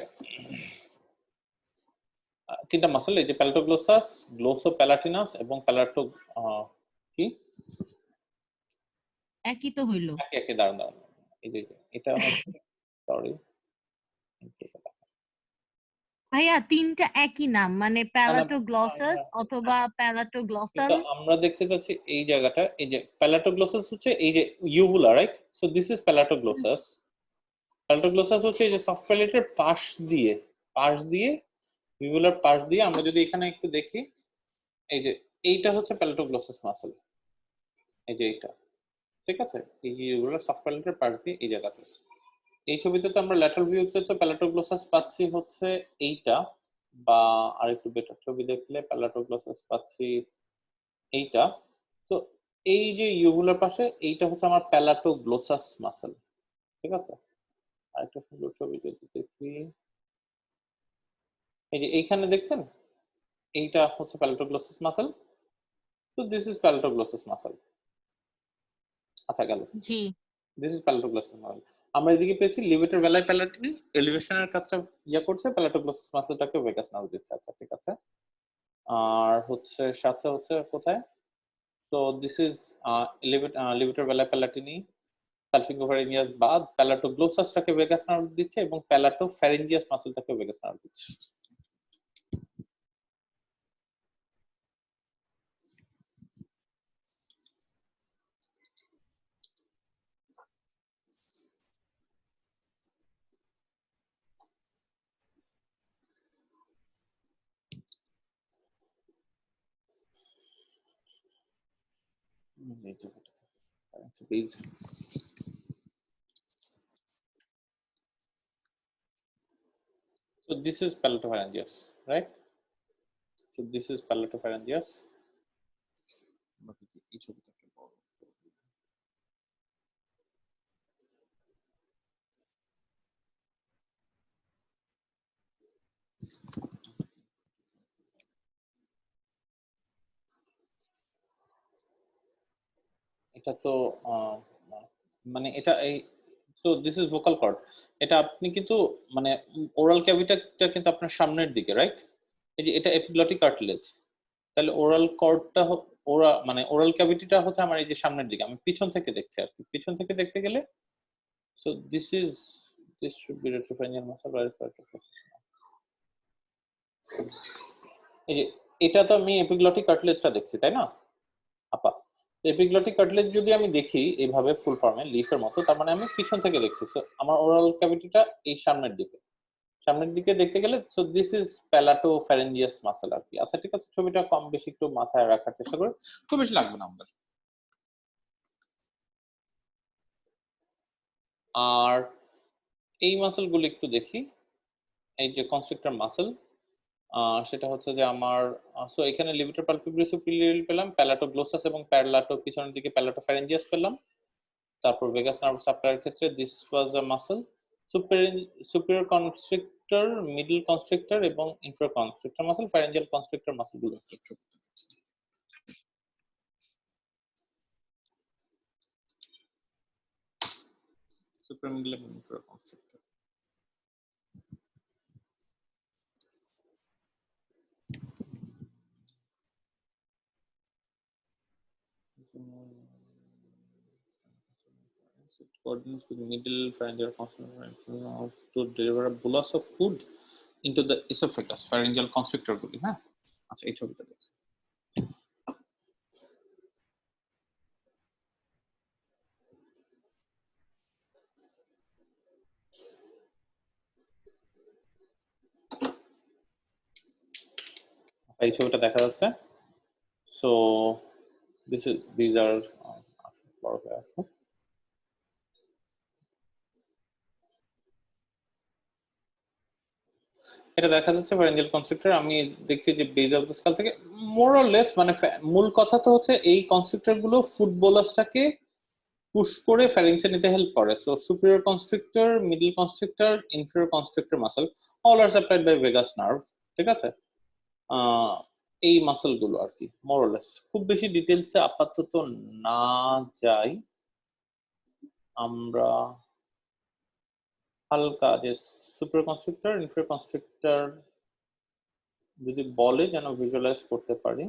Speaker 2: তিনটা মাসল, এই যে প্যালেটোগ্লোসাস, গ্লোসোপ্যালাটিনাস এবং প্যালাটো কি
Speaker 5: একই তো হইলো।
Speaker 2: একে দাঁড়ান, এই যে এটা হচ্ছে সরি
Speaker 5: ভাইয়া তিনটা একই নাম, মানে প্যালাটোগ্লসাস অথবা প্যালাটোগ্লসাল।
Speaker 2: আমরা দেখতে পাচ্ছি এই জায়গাটা, এই যে প্যালাটোগ্লোসাস হচ্ছে এই যে uvula, right? So this is palatoglossus. Palatoglossus হচ্ছে এই যে সফট প্যালেটের পাশ দিয়ে ইউভুলার পাশ দিয়ে, আমরা যদি এখানে একটু দেখি, এই যে এইটা হচ্ছে প্যালাটোগ্লোসাস মাসল, এই যে এইটা, ঠিক আছে? এই যে ইউভুলার সফট প্যালেটের পাশ দিয়ে এই জায়গাতে। এই ছবিতে তো আমরা ল্যাটারাল ভিউতে তো প্যালাটোগ্লোসাস পাচ্ছি হচ্ছে এইটা, বা আরেকটু বেটার ছবি দেখলে প্যালাটোগ্লোসাস পাচ্ছি এইটা। তো এই যে ইউভুলার পাশে এইটা হচ্ছে আমার প্যালাটোগ্লোসাস মাসল, ঠিক আছে? আরেকটা সুন্দর ছবি যদি দেখি, এই যে এইখানে দেখছেন এইটা হচ্ছে প্যালাটোগ্লোসাস মাসল। তো দিস ইজ প্যালাটোগ্লোসাস মাসল। আচ্ছা গেল,
Speaker 5: জি
Speaker 2: দিস ইজ প্যালাটোগ্লোসাস মাসল। আমরা এদিকে পেয়েছি লিভেটর ভেলাই প্যালাটিনি, এলিভেশনের কাজটা করছে, প্যালাটোগ্লোসাস মাসলটাকে ভেগাস নার্ভ দিচ্ছে। আচ্ছা ঠিক আছে। আর হচ্ছে সাথে হচ্ছে কোথায়, তো দিস ইজ লিভেটর ভেলাই প্যালাটিনি, সালফিঙ্গোফারেঞ্জিয়াস বা প্যালাটোগ্লোসাসটাকে ভেগাস নার্ভ দিচ্ছে এবং প্যালাটোফ্যারেঞ্জিয়াস মাসলটাকে ভেগাস নার্ভ দিচ্ছে। So this is palatopharyngeus, right? So this is palatopharyngeus. এটা তো মানে এটা এই, so this is vocal cord. এটা আপনি কিন্তু মানে ওরাল ক্যাভিটিটা কিন্তু আপনার সামনের দিকে, রাইট? এই যে এটা এপিগ্লটিক কার্টিলেজ, তাহলে ওরাল কর্ডটা মানে ওরাল ক্যাভিটিটা হচ্ছে আমার এই যে সামনের দিকে, আমি পিছন থেকে দেখছি আর কি। পিছন থেকে দেখতে গেলে so this should be retropharyngeal muscle or এই যে এটা তো আমি এপিগ্লটিক কার্টিলেজটা দেখছি, তাই না আপা? এপিগ্লটিক কার্টিলেজ যদি আমি দেখি এইভাবে ফুল ফর্মে লিফের মতো, তার মানে আমি পিছন থেকে দেখছি। তো আমার ওরাল ক্যাভিটিটা এই সামনের দিকে দেখতে গেলে সো দিস ইজ প্যালাটোফ্যারেঞ্জিয়াস মাসল আর কি। আচ্ছা ঠিক আছে, ছবিটা কম বেশি একটু মাথায় রাখার চেষ্টা করুন, খুব বেশি লাগবে না আমাদের। আর এই মাসলগুলো একটু দেখি, এই যে কনস্ট্রিক্টর মাসল, সেটা হচ্ছে যে আমার সো এখানে লিমিটার পালপিব্রিস সুপিরিয়র পেলাম, প্যালাটোগ্লোসাস এবং প্যালাটো পিছনের দিকে প্যালাটোফ্যারেঞ্জিয়াস পেলাম। তারপর ভেগাস নার্ভ সাপ্লাইয়ের ক্ষেত্রে this was a muscle, superior constrictor, middle constrictor এবং inferior constrictor muscle, pharyngeal constrictor মাসলগুলো। সুপিরিয়র এবং inferior constrictor. It coordinates with middle pharyngeal constrictor to deliver a bolus of food into the esophagus, pharyngeal constrictor গুলি। হ্যাঁ আচ্ছা, এই ছবিটা দেখি। এই ছবিটা দেখা যাচ্ছে। সো these are বড় হয়ে আসো। এটা দেখা যাচ্ছে ফ্যারেঞ্জিয়াল কনস্ট্রিক্টর। আমি দেখছি যে বেজ অফ দ্য স্কাল থেকে মোর অর লেস, মানে মূল কথা তো হচ্ছে এই কনস্ট্রিক্টর গুলো ফুটবলার্সটাকে পুশ করে ফ্যারিংসে নিতে হেল্প করে। So superior constrictor, middle constrictor, inferior constrictor muscle all are supplied by vagus nerve. ঠিক আছে, এই মাসল গুলো আর কি মোর অর লেস। খুব বেশি ডিটেইলসে আপাতত না যাই আমরা, হালকা যে সুপিরিয়র কনস্ট্রিক্টর, ইনফিরিয়র কনস্ট্রিক্টর যদি বলে যেন ভিজুয়ালাইজ করতে পারি।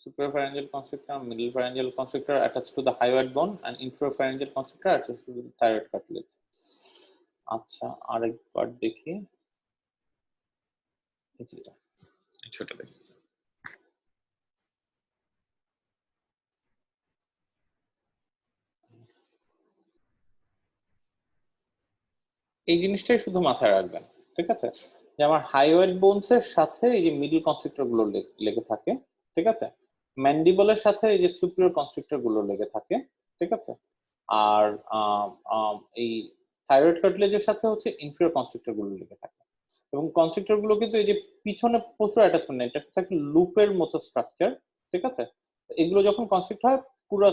Speaker 2: Suprapharyngeal constrictor, middle pharyngeal constrictor attached to the hyoid bone, and infrapharyngeal constrictor attached to the thyroid cartilage. আচ্ছা, আরেকবার দেখি এটা, ছোট দেখি। এই জিনিসটাই শুধু মাথায় রাখবেন, ঠিক আছে, যে আমার হাইওয়েড বোনস এর সাথে এই যে মিডল কনস্ট্রিক্টর গুলো লেগে থাকে, ঠিক আছে, ম্যান্ডিবলের সাথে এই যে সুপিরিয়র কনস্ট্রিক্টর গুলো লেগে থাকে, ঠিক আছে, আর এই থাইরয়েড কার্টিলেজের সাথে হচ্ছে ইনফিরিয়র কনস্ট্রিক্টর গুলো লেগে থাকে। এবং কনস্ট্রিক্টর গুলো কিন্তু এই যে পিছনে প্রচুর অ্যাটাচমেন্ট, এটা থাকে লুপের মতো স্ট্রাকচার, ঠিক আছে। এগুলো যখন কনস্ট্রিক্ট হয় পুরো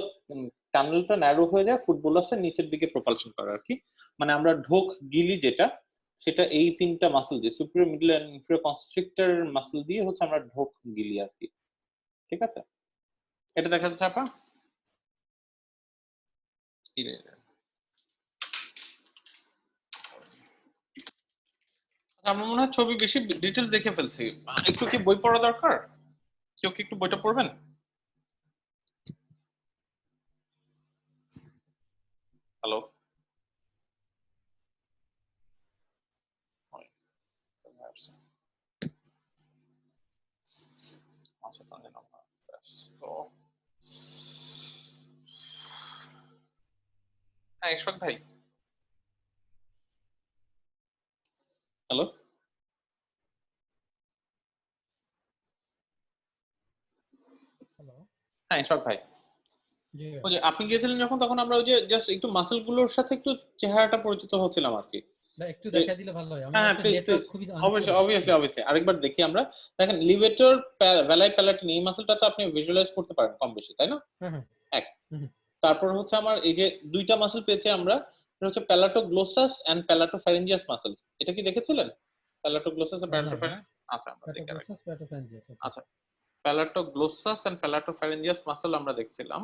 Speaker 2: টানেলটা ন্যারো হয়ে যায়, ফুটবলারটা নিচের দিকে প্রপালশন করে আর কি। মানে আমরা ঢোক গিলি যেটা, সেটা এই তিনটা মাসল দিয়ে, superior, middle and inferior constrictor muscle দিয়ে হচ্ছে আমরা ঢোক গিলি আর কি, ঠিক আছে। এটা দেখা যাচ্ছে আপা, আমার মনে হয় ছবি বেশি ডিটেলস দেখে ফেলছি, একটু কি বই পড়া দরকার? কেউ কি একটু বইটা পড়বেন? হ্যালো, আচ্ছা তাহলে তো হ্যাঁ ইশফাক ভাই, হ্যালো,
Speaker 3: হ্যালো,
Speaker 2: হ্যাঁ ইশফাক ভাই,
Speaker 3: জি
Speaker 2: ওই যে আপনি গিয়েছিলেন যখন, তখন আমরা ওই যে জাস্ট একটু মাসল গুলোর সাথে একটু চেহারাটা পরিচিত হচ্ছিলাম আর কি।
Speaker 3: না, একটু দেখা দিলে ভালো হয়। আমার
Speaker 2: হ্যাঁ
Speaker 3: আসলে
Speaker 2: প্লিজ প্লিজ,
Speaker 3: নেটওয়ার্ক খুবই
Speaker 2: অবশ্যই
Speaker 3: আনস্টেবল।
Speaker 2: অবভিয়াসলি আরেকবার দেখি আমরা। দেখেন লিভেটর ভ্যালাই প্যালাটিন, এই মাসলটা তো আপনি ভিজুয়ালাইজ করতে পারেন কম বেশি, তাই না?
Speaker 3: হ্যাঁ হ্যাঁ
Speaker 2: এক, তারপর হচ্ছে আমার এই যে দুইটা মাসল পেয়েছি আমরা, এটা হচ্ছে প্যালাটোগ্লোসাস এন্ড প্যালাটোফ্যারিঞ্জিয়াস মাসল। এটা কি দেখেছিলেন? প্যালাটোগ্লোসাস আর
Speaker 3: না না,
Speaker 2: প্যালাটোফ্যারিঞ্জিয়াস, আচ্ছা আমরা দেখে রাখি।
Speaker 3: প্যাটাগ্লোসাস প্যাটাফ্যারিঞ্জিয়াস।
Speaker 2: আচ্ছা, প্যালাটোগ্লোসাস এন্ড প্যালাটোফ্যারিঞ্জিয়াস মাসল আমরা দেখছিলাম।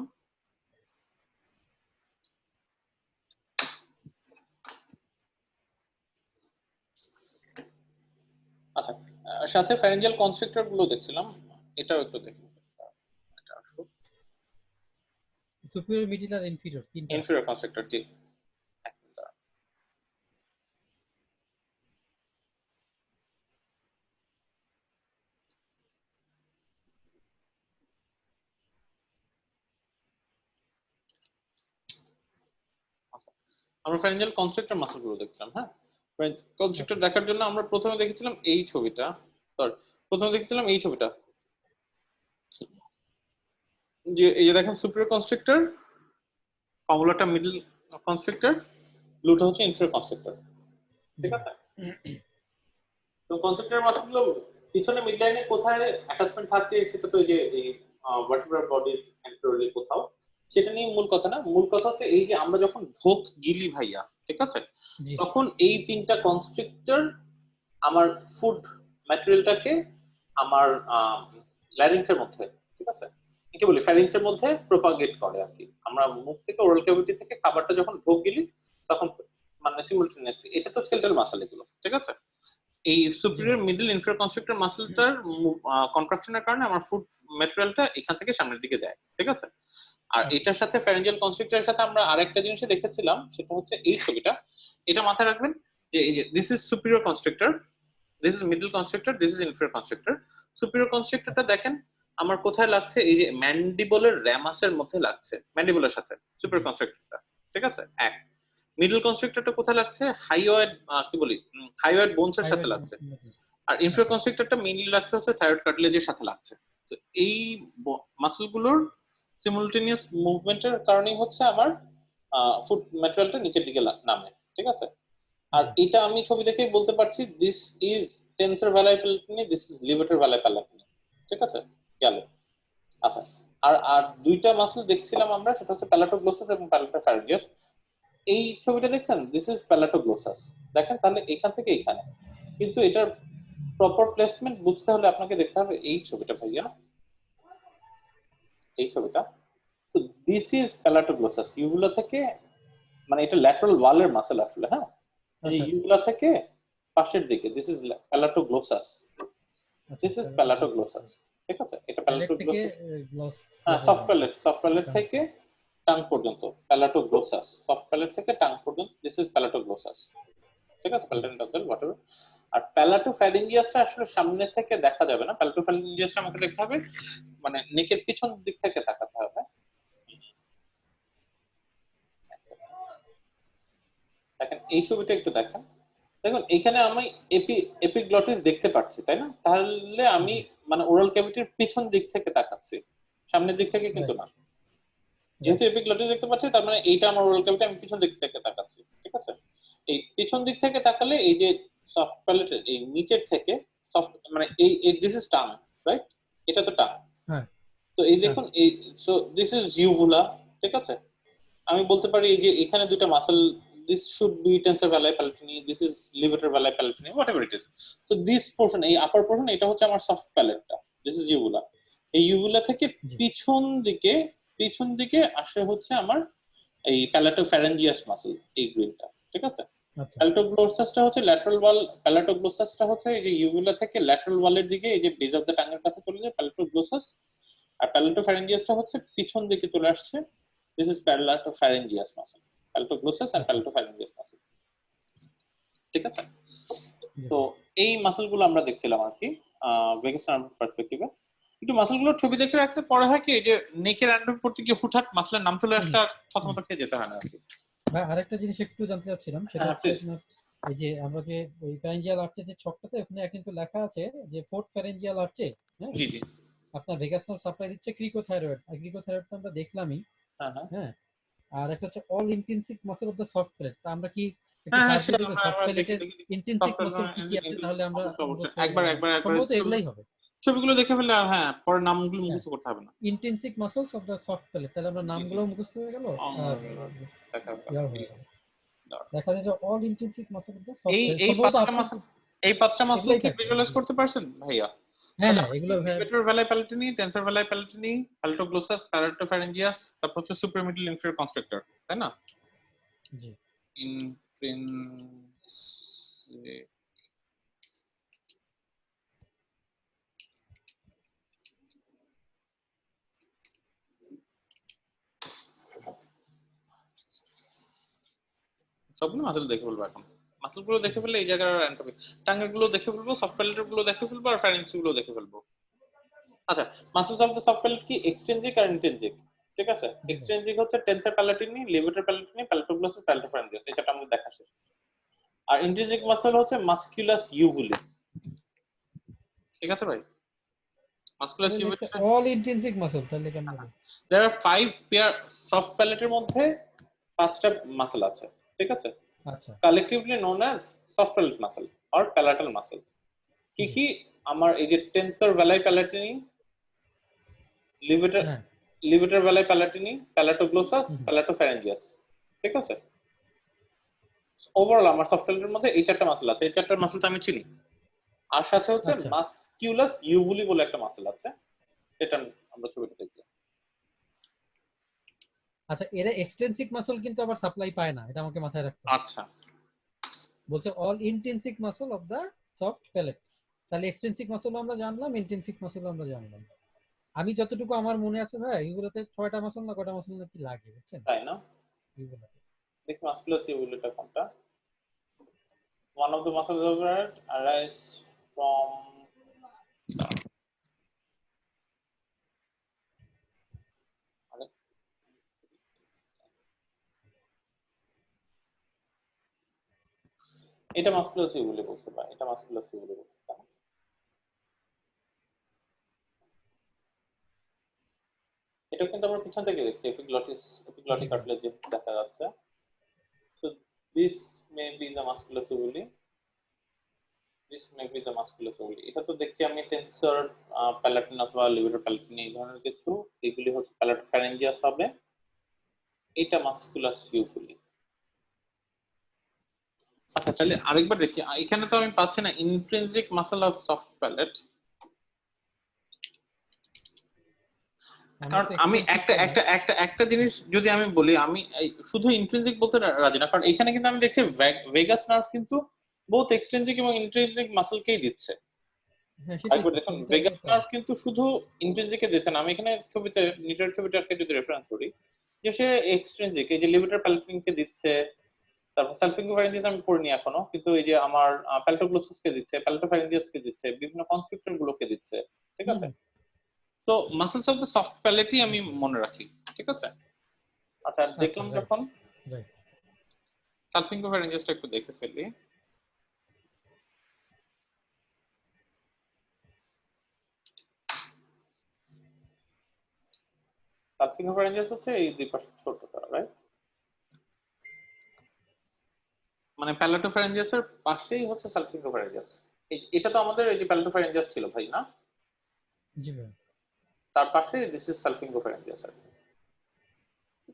Speaker 2: আচ্ছা, সাথে ফ্যারিঞ্জিয়াল কনস্ট্রিক্টর গুলো দেখছিলাম, এটাও একটু দেখি। এটা আসো,
Speaker 3: সুপিরিয়র, মিডল আর ইনফিরিয়র তিনটা।
Speaker 2: ইনফিরিয়র কনস্ট্রিক্টর, জি। আমরা ফ্যারিঞ্জিয়াল কনস্ট্রিক্টর মাসল গুলো দেখছিলাম। হ্যাঁ, কনস্ট্রিক্টর দেখার জন্য আমরা প্রথমে দেখেছিলাম এই ছবিটা, প্রথমে দেখেছিলাম এই ছবিটা, যে এই যে দেখেন সুপিরিয়র কনস্ট্রিক্টর, কমলাটা মিডল কনস্ট্রিক্টর, ব্লুটা হচ্ছে ইনফিরিয়র কনস্ট্রিক্টর, ঠিক আছে। তো কনস্ট্রিক্টর মাসলগুলো পিছনে মিড লাইনে কোথায় অ্যাটাচমেন্ট থাকে সেটা তো এই যে এই ভার্টিব্রাল বডির অ্যান্টেরিয়রলি কোথাও, সেটা নিয়ে মূল কথা না। মূল কথা হচ্ছে এই যে আমরা যখন ঢোক গিলি ভাইয়া, ঠিক আছে, তখন এই তিনটা কনস্ট্রিক্টর আমার ফুড ম্যাটেরিয়ালটাকে আমার ল্যারিংসের মধ্যে, ঠিক আছে, কি বলি ফ্যারিংসের মধ্যে প্রপাগেট করে আর কি। আমরা মুখ থেকে, ওরাল ক্যাভিটি থেকে খাবারটা যখন ঢোক গিলি তখন মানে সিমুলটেনিয়াসলি, এটা তো স্কেলেটাল মাসল এগুলো, ঠিক আছে। এই সুপিরিয়র, মিডল, ইনফিরিয়র কনস্ট্রিক্টর মাসলটার কন্ট্রাকশনের কারণে আমার ফুড ম্যাটেরিয়ালটা এখান থেকে সামনের দিকে যায়, ঠিক আছে। আর এটার সাথে ফ্যারিঞ্জিয়াল কনস্ট্রিক্টরের সাথে আমরা আরেকটা জিনিস দেখেছিলাম, সেটা হচ্ছে এই ছবিটা। এটা মাথায় রাখবেন যে এই যে this is superior constrictor, this is middle constrictor, this is inferior constrictor. Superior কনস্ট্রিক্টরটা দেখেন আমার কোথায় লাগছে, এই যে ম্যান্ডিবলের র্যামাসের মধ্যে লাগছে, ম্যান্ডিবলের সাথে সুপিরিয়র কনস্ট্রিক্টরটা, ঠিক আছে। এক, মিডল কনস্ট্রিক্টরটা কোথায় লাগছে, হাইওয়েড কি বলি হাইওয়েড বোনসের সাথে লাগছে। আর ইনফিরিয়র কনস্ট্রিক্টরটা মেইনলি লাগছে হচ্ছে থাইরয়েড কার্টিলেজের সাথে লাগছে। তো এই মাসলগুলোর সিমুলটেনিয়াস মুভমেন্টের কারণেই হচ্ছে আমার ফুট ম্যাটেরিয়ালটা নিচের দিকে নামে, ঠিক আছে? আর এটা আমি ছবি দেখেই বলতে পারছি this is tensor veli palatini, this is levator veli palatini, ঠিক আছে? গেল। আচ্ছা, আর দুইটা মাসল দেখছিলাম আমরা, সেটা হচ্ছে প্যালাটোগ্লোসাস এবং প্যালাটোফ্যারিঞ্জিয়াস। এই ছবিটা দেখছেন, দিস ইজ প্যালাটোগ্লোসাস। দেখেন তাহলে এখান থেকে এখানে, কিন্তু এটার প্রপার প্লেসমেন্ট বুঝতে হলে আপনাকে দেখতে হবে এই ছবিটা ভাইয়া, এই ছবিটা। তো দিস ইজ প্যালাটোগ্লোসাস, ইউগুলা থেকে, মানে এটা ল্যাটারাল ওয়ালের মাসল আসলে, হ্যাঁ, এই ইউগুলা থেকে পাশের দিকে, দিস ইজ প্যালাটোগ্লোসাস, দিস ইজ প্যালাটোগ্লোসাস, ঠিক আছে? এটা প্যালাটোগ্লোসাস, হ্যাঁ, সফট প্যালেট থেকে টাং পর্যন্ত প্যালাটোগ্লোসাস, সফট প্যালেট থেকে টাং পর্যন্ত দিস ইজ প্যালাটোগ্লোসাস, ঠিক আছে? প্যালাটোডাক্টাইল হোয়াটএভার। আর প্যালাটোফ্যারিঞ্জিয়াসটা আসলে সামনে থেকে দেখা যাবে না, প্যালাটোফ্যারিঞ্জিয়াসটা আমাকে দেখতে হবে মানে নেকের পিছন দিক থেকে তাকাতে হবে। দেখেন এই ছবিটা একটু দেখেন, দেখুন এখানে আমি এপিগ্লটিস দেখতে পাচ্ছি, তাই না? তাহলে আমি মানে ওরাল ক্যাভিটির পিছন দিক থেকে তাকাচ্ছি, সামনের দিক থেকে কিন্তু না। যেহেতু এপিগ্লটিস দেখতে পাচ্ছি, তার মানে এইটা আমার ওরাল ক্যাভিটি, আমি পিছন দিক থেকে তাকাচ্ছি, ঠিক আছে? এই পিছন দিক থেকে তাকালে এই যে সফট প্যালেটের এই নিচের থেকে সফট, মানে এই দিস ইজ টাং, রাইট? এটা তো টাং,
Speaker 3: হ্যাঁ।
Speaker 2: তো এই দেখুন এই, সো দিস ইজ ইউভুলা, ঠিক আছে? আমি বলতে পারি এই যে এখানে দুটো muscle, this should be tensor valli palatini, this is levator valli palatini, whatever it is. So this portion, এই upper portion, এটা হচ্ছে আমার soft palate, this is uvula। এই uvula থেকে পিছন দিকে আসে হচ্ছে আমার এই palatopharyngeus muscle, এই গ্রিনটা, ঠিক আছে? প্যালাটোগ্লোসাসটা হচ্ছে ল্যাটারাল ওয়াল, প্যালাটোগ্লোসাসটা হচ্ছে এই যে ইউভুলা থেকে ল্যাটারাল ওয়ালের দিকে, এই যে বেজ অফ দ্য টাঙ্গের কাছে চলে যায় প্যালাটোগ্লোসাস। আর প্যালাটোফ্যারিঞ্জিয়াসটা হচ্ছে পিছন দিকে চলে আসছে, this is palatopharyngeus muscle, palatoglossus and palatopharyngeus muscle, ঠিক আছে? তো এই মাসলগুলো আমরা দেখছিলাম আর কি ভেগাস নার্ভ পার্সপেক্টিভে। একটু মাসলগুলোর ছবি দেখে রাখলে পরে হয় কি, এই যে নেকের অ্যান্ড্রয়েড পড়তে গিয়ে হুটহাট মাসলের নাম চলে আসলে আর থতমত খেয়ে যেতে হয় না আর কি।
Speaker 3: ভাই আরেকটা জিনিস একটু জানতে চাচ্ছিলাম, সেটা হচ্ছে আপনার এই যে আমরা যে ওই ফ্যারেঞ্জিয়াল আর্চে যে ছকটাতে, ওখানে কিন্তু লেখা আছে যে ফোর্থ ফ্যারেঞ্জিয়াল আর্চে, হ্যাঁ,
Speaker 2: জি জি,
Speaker 3: আপনার ভেগাস নার্ভ সাপ্লাই দিচ্ছে ক্রিকোথাইরয়েড, আর ক্রিকোথাইরয়েড তো আমরা দেখলামই, হ্যাঁ। আর একটা হচ্ছে all intensive muscle of the soft plate, তো আমরা কি একটু সার্চ দেব সফট প্লেটের ইন্টেনসিভ মাসল কি কি আছে, তাহলে আমরা
Speaker 2: একবার
Speaker 3: সম্ভবত এগুলাই হবে,
Speaker 2: ছবিগুলো দেখে ফেললে আর হ্যাঁ পরে নামগুলো মুখস্থ করতে হবে না।
Speaker 3: Intensive muscles of the soft plate, তাহলে আমরা নামগুলো মুখস্থ হয়ে গেল। আর দেখা যায় যে all intensive muscle of the soft plate,
Speaker 2: এই পাঁচটা মাসল কি ভিজুয়ালাইজ করতে পারছেন ভাইয়া?
Speaker 3: হ্যাঁ হ্যাঁ, এগুলো
Speaker 2: লিভেটর ভ্যালাই প্যালাটিনি, টেন্সর ভ্যালাই প্যালাটিনি, প্যালাটোগ্লোসাস, প্যালাটোফ্যারিঞ্জিয়াস, তারপর হচ্ছে সুপ্রামিডল ইনফেরিয়র কনস্ট্রাক্টর, তাই না?
Speaker 3: জি।
Speaker 2: সবগুলো মাসল দেখে ফেলবো এখন, মাসলগুলো দেখে ফেললে এই জায়গার অ্যান্টোপি, টাঙ্গের গুলো দেখে ফেলবো, সফট প্যালেটের গুলো দেখে ফেলবো, আর ফ্যারিংস গুলো দেখে ফেলবো। আচ্ছা, muscles of the soft palette কি এক্সটেনজিক আর ইন্টেনজিক, ঠিক আছে? এক্সটেনজিক হচ্ছে টেন্সর প্যালাটিনি, লিভেটর প্যালাটিনি, প্যালাটোগ্লোসাস, প্যালাটোফ্যারিঞ্জিয়াস, এটা আমাদের দেখা শেষ। আর ইন্টেনজিক মাসল হচ্ছে মাসকুলাস ইউভুলি, ঠিক আছে ভাই? মাসকুলাস ইউভুলি
Speaker 3: অল ইন্টেনসিভ মাসল, তাহলে কেন হবে?
Speaker 2: there are 5 পেয়ার সফট প্যালেটের মধ্যে 5টা মাসল আছে, ঠিক আছে?
Speaker 3: আচ্ছা,
Speaker 2: collectively known as soft palate muscle or palatal muscle। কি কি? আমার এই যে টেন্সর ভ্যালাই প্যালাটিনি, লিভেটর ভ্যালাই প্যালাটিনি, প্যালাটোগ্লোসাস, প্যালাটোফ্যারিঞ্জিয়াস, ঠিক আছে? ওভারঅল আমার সফট প্যালেটের মধ্যে এই 4টা মাসল আছে, এই 4টা মাসল তো আমি চিনি। আর সাথে হচ্ছে মাসকুলাস ইউভুলি বলে একটা মাসল আছে, এটা আমরা ছবিতে দেখব।
Speaker 3: আচ্ছা, এরা এক্সটেনসিভ মাসল কিন্তু আবার সাপ্লাই পায় না, এটা আমাকে মাথায় রাখতে হবে।
Speaker 2: আচ্ছা,
Speaker 3: বলছে all intensive muscle of the soft palate, তাহলে এক্সটেনসিভ মাসল আমরা জানলাম, ইন্টেনসিভ মাসল আমরা জানলাম। আমি যতটুকু আমার মনে আছে ভাই, এগুলোতে 6টা মাসল না কয়টা মাসল নাকি লাগে, বুঝছেন?
Speaker 2: তাই না?
Speaker 3: এগুলোতে
Speaker 2: দেখি মাসকুলাস ইউভুলিটা কোনটা। One of the muscles of that arise from এটা মাসকুলাস ইউভুলি বলতে পারে, এটা মাসকুলাস ইউভুলি বলতে পারে। এটা কিন্তু আমরা পিছন থেকে দেখছি, এপিগ্লটিক কার্টিলেজ দেখা যাচ্ছে। So this may be the musculus ovuli. This may be the musculus ovuli. এটা তো দেখছি আমি টেন্সর প্যালাটিন অথবা লিবেটার প্যালাটিন এই ধরনের কিছু, এগুলি হচ্ছে প্যালাটোফ্যারিঞ্জিয়াস হবে, এটা মাস্কুলাস ইউভুলি। আচ্ছা তাহলে আরেকবার দেখি, এখানে তো আমি পাচ্ছি না intrinsic muscle of soft palate, কারণ আমি একটা জিনিস যদি আমি বলি, আমি শুধু ইন্ট্রিনসিক বলতে রাজি না, কারণ এখানে কিন্তু আমি দেখছি ভেগাস নার্ভ কিন্তু বোথ এক্সট্রিনসিক এবং ইন্ট্রিনসিক মাসলকেই দিচ্ছে। একবার দেখুন ভেগাস নার্ভ কিন্তু শুধু ইন্ট্রিনসিকে দিচ্ছে না, আমি এখানে ছবিতে নিচের ছবিটাকে যদি রেফারেন্স করি যে সে এক্সট্রিনসিক, এই যে লিবেটার প্যালাটিনকে দিচ্ছে, তারপর সালফিঙ্গোফ্যারিঞ্জিয়াস আমি পড়িনি এখনো, কিন্তু এই যে আমার প্যালাটোগ্লোসাসকে দিচ্ছে, প্যালাটোফ্যারিঞ্জিয়াসকে দিচ্ছে, বিভিন্ন কনস্ট্রিক্টর গুলোকে দিচ্ছে, ঠিক আছে। তো মাসলস অফ দ্য সফট প্যালেটই আমি মনে রাখি, ঠিক আছে। আচ্ছা দেখলাম যখন সালফিঙ্গোফ্যারিঞ্জিয়াসটা একটু দেখে ফেলি। সালফিঙ্গোফ্যারিঞ্জিয়াস হচ্ছে এই দুই পাশে ছোটটা, রাইট? মানে প্যালাটোফ্যারিঞ্জিয়াসের পাশেই হচ্ছে সালফিঙ্গোফ্যারিঞ্জিয়াস। এটা তো আমাদের এই যে প্যালাটোফ্যারিঞ্জিয়াস ছিল ভাই, না?
Speaker 3: জি ভাই।
Speaker 2: তার পাশে দিস ইজ সালফিঙ্গোফ্যারিঞ্জিয়াস, আর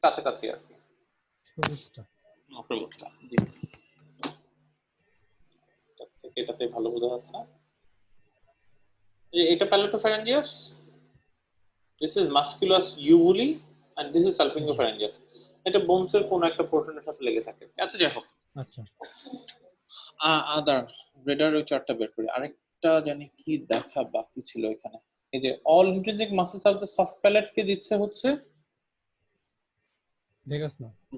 Speaker 2: কাছাকাছি আর কি
Speaker 3: সবুজটা।
Speaker 2: সবুজটা, জি। এটাতে ভালো বোঝা যাচ্ছে। এটা palatopharyngeus, this is musculus uvulae and this is salpingopharyngeus. এটা বোনসের কোন একটা পোর্শনের সাথে লেগে থাকে। আচ্ছা যাই হোক,
Speaker 3: আচ্ছা
Speaker 2: আদার রেডার ওই চারটা বের করি। আরেকটা জানি কি দেখা বাকি ছিল এখানে, এই যে all intrinsic muscles of the soft palate কে দিচ্ছে হচ্ছে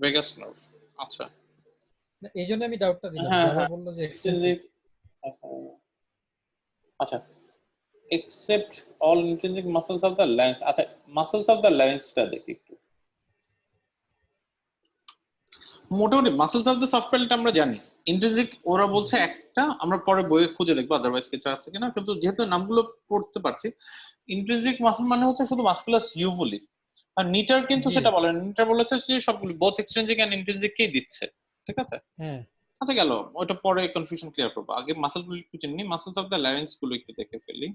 Speaker 2: ভেগাস নার্ভ। আচ্ছা
Speaker 3: এইজন্য আমি ডাউটটা দিলাম, বাবা বলল যে
Speaker 2: এক্সট্রিনসিক। আচ্ছা except all intrinsic muscles of the larynx. আচ্ছা muscles of the larynx টা দেখি একটু। মোটামুটি muscles of the soft palette আমরা জানি, ইন্ট্রিনসিক ওরা বলছে একটা, আমরা পরে বইয়ে খুঁজে দেখবো আদারওয়াইজ কিছু আছে কিনা, কিন্তু যেহেতু নামগুলো পড়তে পারছি, ইন্ট্রিনসিক মাসল মানে হচ্ছে শুধু মাস্কুলাস ইউভুলি, আর নিটার কিন্তু সেটা বলেন, নিটার বলেছে যে সবগুলো বোথ এক্সট্রিনসিক এন্ড ইন্ট্রিনসিক কেই দিচ্ছে, ঠিক আছে।
Speaker 3: হ্যাঁ
Speaker 2: আচ্ছা গেল, ওটা পরে কনফিউশন ক্লিয়ার করবো, আগে মাসলগুলো একটু চিনি, মাসলস অফ দ্য ল্যারিংস গুলো একটু দেখে ফেলি।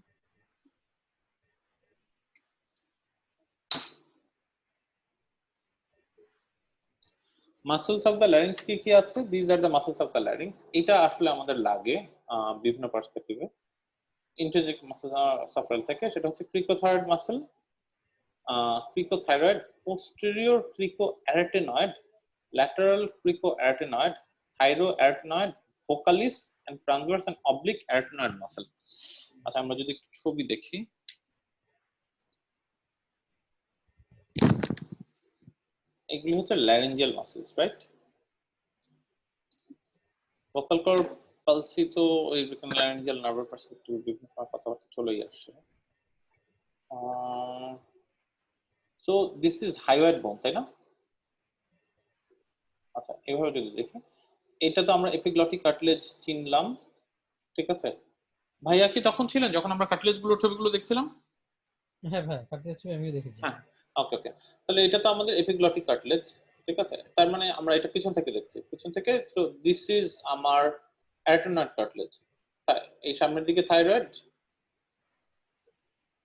Speaker 2: মাসলস অফ দ্য ল্যারিংস কি কি আছে? These are the muscles of the larynx. এটা আসলে আমাদের লাগে বিভিন্ন পার্সপেক্টিভে ইন্ট্রিনসিক মাসল সফটওয়্যার থেকে, সেটা হচ্ছে cricothyroid muscle, cricothyroid, posterior cricoarytenoid, lateral cricoarytenoid, thyroarytenoid, vocalis and transverse and oblique arytenoid muscle. আচ্ছা আমরা যদি একটু ছবি দেখি, এগুলি হচ্ছে laryngeal muscles, right? Vocal cord palsy তো এই ল্যারিঞ্জিয়াল নার্ভাল পার্সপেক্টিভ বিভিন্ন কথাবার্তা চলেই আসছে। সো দিস ইজ হাইওয়েড বোন, তাই না? আচ্ছা এভাবে যদি দেখি, এটা তো আমরা এপিগ্লটিক কার্টিলেজ চিনলাম, ঠিক আছে। ভাইয়া কি তখন ছিলেন যখন আমরা কার্টিলেজ গুলোর ছবিগুলো দেখছিলাম?
Speaker 3: হ্যাঁ ভাই, কার্টিলেজ ছবি আমিও দেখেছি।
Speaker 2: হ্যাঁ ওকে ওকে, তাহলে এটা তো আমাদের এপিগ্লটিক কার্টিলেজ, ঠিক আছে। তার মানে আমরা এটা পিছন থেকে দেখছি, পিছন থেকে। সো দিস ইজ আমার অ্যারাটেনয়েড কার্টিলেজ, এই সামনের দিকে থাইরয়েড,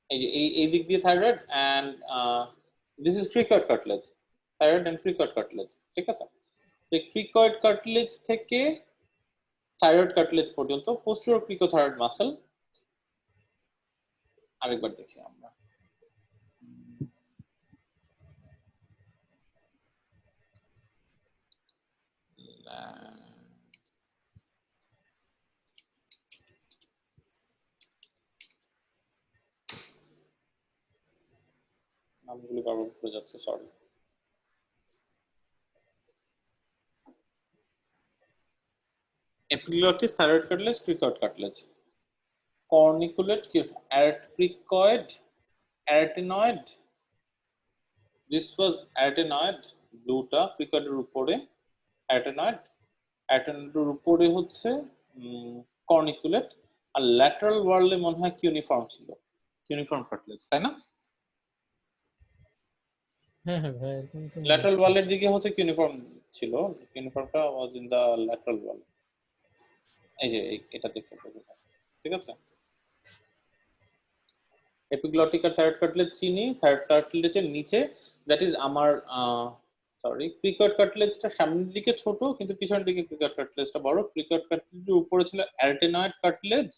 Speaker 2: এই যে এই দিক দিয়ে thyroid, and this is cricoid cartilage, thyroid and cricoid cartilage, ঠিক আছে। এই ক্রিকয়েড কার্টিলেজ থেকে থাইরয়েড কার্টিলেজ পর্যন্ত পোস্টেরিয়র ক্রিকোথাইরয়েড মাসল। আরেকবার দেখি আমরা, নামগুলো বারবার ভুলে যাচ্ছে, sorry. epiglottis, thyroid cartilage, cricoid cartilage, corniculate, cricoid, arytenoid. This was arytenoid, blueটা cricoid এর উপরে, arytenoid, arytenoid এর উপরে হচ্ছে corniculate, আর lateral wall এ মনে হয় কিউনিফর্ম ছিল, কিউনিফর্ম cartilage, তাই না?
Speaker 3: হ্যাঁ হ্যাঁ ভাই এরকম তো মনে
Speaker 2: ল্যাটারাল
Speaker 3: হচ্ছে।
Speaker 2: ওয়ালের দিকে হচ্ছে ইউনিফর্ম ছিল, ইউনিফর্মটা ওয়াজ ইন দা ল্যাটারাল ওয়াল। এই যে এটা দেখতে পাচ্ছেন, ঠিক আছে। এপিগ্লটিক আর থাইরয়েড কার্টিলেজ চিনি, থাইরয়েড কার্টিলেজের নিচে, দ্যাট ইজ আমার সরি, প্রিকয়েড কার্টিলেজটা সামনের দিকে ছোট কিন্তু পিছনের দিকে প্রিকয়েড কার্টিলেজটা বড়। প্রিকয়েড কার্টিলেজের উপরে ছিল অ্যারটেনয়েড কার্টিলেজ,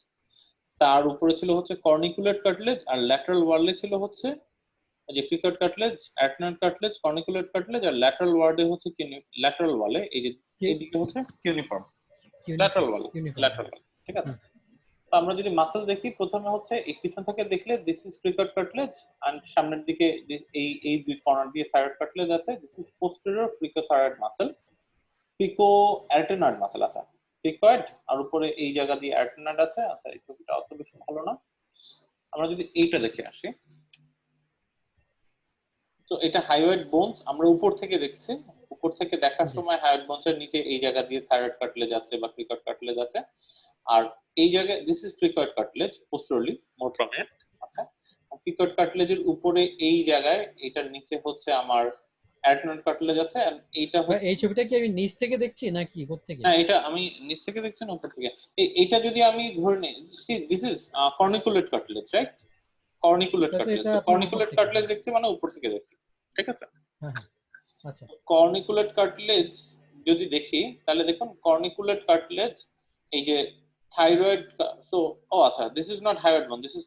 Speaker 2: তার উপরে ছিল হচ্ছে কর্নিকুলেট কার্টিলেজ, আর ল্যাটারাল ওয়ালে ছিল হচ্ছে যে প্রিকয়েড কার্টিলেজ, অ্যারটেনয়েড কার্টিলেজ, কর্নিকুলেট কার্টিলেজ, আর ল্যাটারাল ওয়ালে হচ্ছে ল্যাটারাল ওয়ালে এই যে এইদিকে হচ্ছে কিউনিফর্ম, ল্যাটারাল ওয়াল, ল্যাটারাল ওয়াল, ঠিক আছে। তো আমরা যদি মাসল দেখি, প্রথমে হচ্ছে এই পিছন থেকে দেখলে দিস ইজ প্রিকয়েড কার্টিলেজ, আর সামনের দিকে এই এই দুই কর্নার দিয়ে থাইরয়েড কার্টিলেজ আছে, this is posterior cricothyroid muscle, crico arytenoid muscle. আচ্ছা, প্রিকয়েড আর উপরে এই জায়গা দিয়ে অ্যারটেনয়েড আছে। আচ্ছা, এই ছবিটা অত বেশি ভালো না, আমরা যদি এইটা দেখে আসি। তো এটা হাইওয়েড বোনস, আমরা উপর থেকে দেখছি, উপর থেকে দেখার সময় হাইওয়েড বোনসের নিচে এই জায়গা দিয়ে থাইরয়েড কার্টিলেজ আছে বা প্রিকয়েড কার্টিলেজ আছে, আর এই জায়গায় this is cricoid cartilage posteriorly more prominent. আচ্ছা, প্রিকয়েড কার্টিলেজের উপরে এই জায়গায়, এটার নিচে হচ্ছে আমার অ্যারটেনয়েড কার্টিলেজ আছে, আর এইটা
Speaker 3: ভাই
Speaker 2: হচ্ছে,
Speaker 3: এই ছবিটা কি আমি নিচ থেকে দেখছি নাকি কোথা থেকে?
Speaker 2: হ্যাঁ এটা আমি নিচ থেকে দেখছি না উপর থেকে? এইটা যদি আমি ধরে নিই, দিস ইজ কর্নিকুলেট কার্টিলেজ, রাইট? কর্নিকুলেট
Speaker 3: তাহলে
Speaker 2: কার্টিলেজ,
Speaker 3: এটা
Speaker 2: তো
Speaker 3: আপনার উপর
Speaker 2: কর্নিকুলেট
Speaker 3: থেকে।
Speaker 2: কার্টিলেজ দেখছি মানে উপর থেকে দেখছি, ঠিক আছে।
Speaker 3: হ্যাঁ হ্যাঁ আচ্ছা
Speaker 2: কর্নিকুলেট কার্টিলেজ যদি দেখি, তাহলে দেখুন কর্নিকুলেট কার্টিলেজ এই যে থাইরয়েড, সো ও আচ্ছা, দিস ইজ নট হাইওয়েড বোন, দিস ইজ,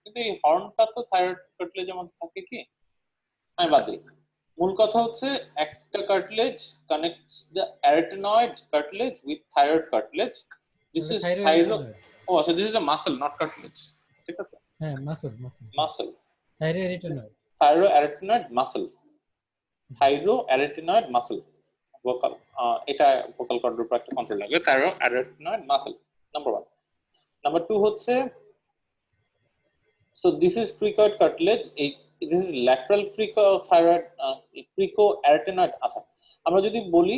Speaker 2: কিন্তু এই হর্নটা তো থাইরয়েড কার্টিলেজের মধ্যে থাকে কি, আমি বাদ দিই। মূল কথা হচ্ছে একটা cartilage connects the arytenoid cartilage with thyroid cartilage, this is thyro, ও আচ্ছা, this is a muscle not cartilage, ঠিক আছে।
Speaker 3: হ্যাঁ muscle
Speaker 2: muscle,
Speaker 3: thyroid
Speaker 2: thyro arytenoid muscle, thyro arytenoid muscle, vocal, এটা ভোকাল কর্ডের উপর একটা কন্ট্রোল লাগবে, thyro arytenoid muscle, number 1। Number 2 হচ্ছে, so this is cricoid cartilage, this is lateral cricothyroid, cricoarytenoid। আচ্ছা, আমরা যদি বলি